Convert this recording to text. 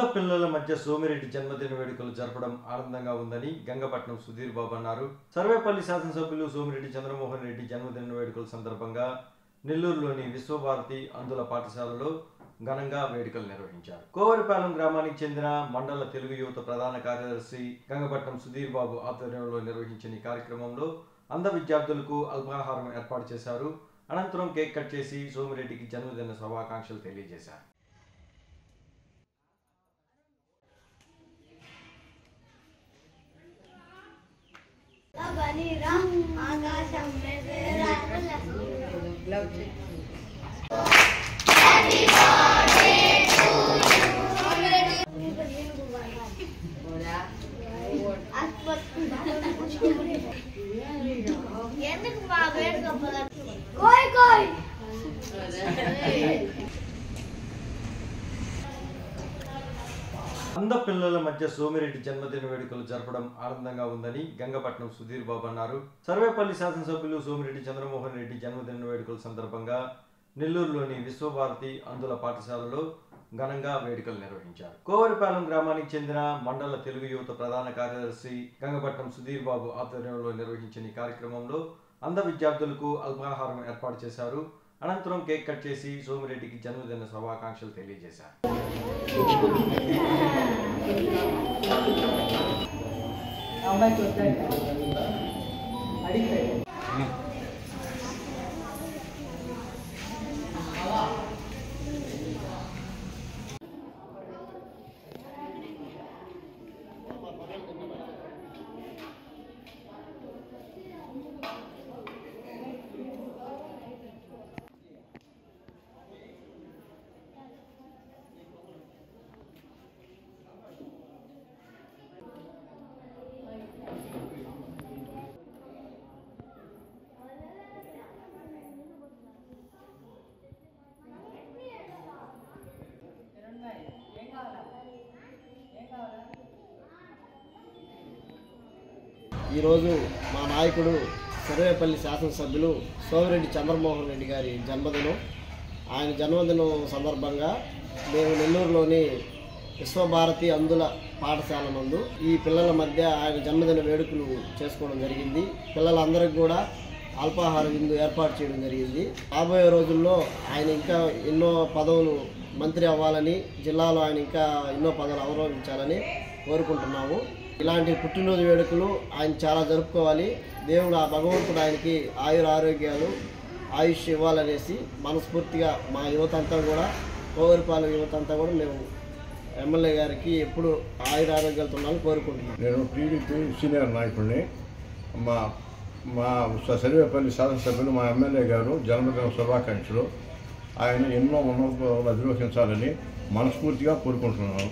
అందపిల్లల మధ్య సోమిరెడ్డి జన్మదిన వేడుకలు జరపడం ఆనందంగా ఉందని గంగపట్నం సుధీర్ బాబు అన్నారు. సర్వేపల్లి శాసనసభ్యులు సోమిరెడ్డి చంద్రమోహన్ రెడ్డి జన్మదిన వేడుకల సందర్భంగా నెల్లూరులోని విశ్వభారతి అందుల పాఠశాలలో ఘనంగా వేడుకలు నిర్వహించారు. కోవరిపాలెం గ్రామానికి చెందిన మండల తెలుగు యువత ప్రధాన కార్యదర్శి గంగపట్నం సుధీర్ బాబు ఆధ్వర్యంలో నిర్వహించిన ఈ కార్యక్రమంలో అంధ విద్యార్థులకు అల్పాహారం ఏర్పాటు చేశారు. అనంతరం కేక్ కట్ చేసి సోమిరెడ్డికి జన్మదిన శుభాకాంక్షలు తెలియజేశారు. అందపిల్లల మధ్య సోమిరెడ్డి జన్మదిన వేడుకలు జరపడం ఆనందంగా ఉందని గంగపట్నం సుధీర్ బాబు అన్నారు. సర్వేపల్లి శాసనసభ్యులు సోమిరెడ్డి చంద్రమోహన్ రెడ్డి జన్మదిన వేడుకల సందర్భంగా నెల్లూరులోని విశ్వభారతి అందుల పాఠశాలలో ఘనంగా వేడుకలు నిర్వహించారు. కోవరిపాలెం గ్రామానికి చెందిన మండల తెలుగు యువత ప్రధాన కార్యదర్శి గంగపట్నం సుధీర్ బాబు ఆధ్వర్యంలో నిర్వహించిన ఈ కార్యక్రమంలో అంధ విద్యార్థులకు అల్పాహారం ఏర్పాటు చేశారు. అనంతరం కేక్ కట్ చేసి సోమిరెడ్డికి జన్మదిన శుభాకాంక్షలు తెలియజేశారు. ఈరోజు మా నాయకుడు సర్వేపల్లి శాసనసభ్యులు సోమిరెడ్డి చంద్రమోహన్ రెడ్డి గారి జన్మదినం. ఆయన జన్మదినం సందర్భంగా మేము నెల్లూరులోని విశ్వభారతి అందుల పాఠశాల నందు ఈ పిల్లల మధ్య ఆయన జన్మదిన వేడుకలు చేసుకోవడం జరిగింది. పిల్లలందరికీ కూడా అల్పాహార విందు ఏర్పాటు చేయడం జరిగింది. రాబోయే రోజుల్లో ఆయన ఇంకా ఎన్నో పదవులు మంత్రి అవ్వాలని, జిల్లాలో ఆయన ఇంకా ఎన్నో పదవులు అవరోధించాలని కోరుకుంటున్నాము. ఇలాంటి పుట్టినరోజు వేడుకలు ఆయన చాలా జరుపుకోవాలి. దేవుడు ఆ భగవంతుడు ఆయనకి ఆరోగ్యాలు ఆయుష్ ఇవ్వాలనేసి మనస్ఫూర్తిగా మా యువత అంతా కూడా, కోవరిపాలెం యువత అంతా కూడా మేము ఎమ్మెల్యే గారికి ఎప్పుడు ఆరోగ్యాలతో ఉండాలని కోరుకుంటున్నాం. నేను టీడీపీ సీనియర్ నాయకుడిని. మా సర్వేపల్లి శాసనసభ్యులు మా ఎమ్మెల్యే గారు జన్మదిన శుభాకాంక్షలు. ఆయన ఎన్నో ఉన్నతాలు అధిరోహించాలని మనస్ఫూర్తిగా కోరుకుంటున్నాను.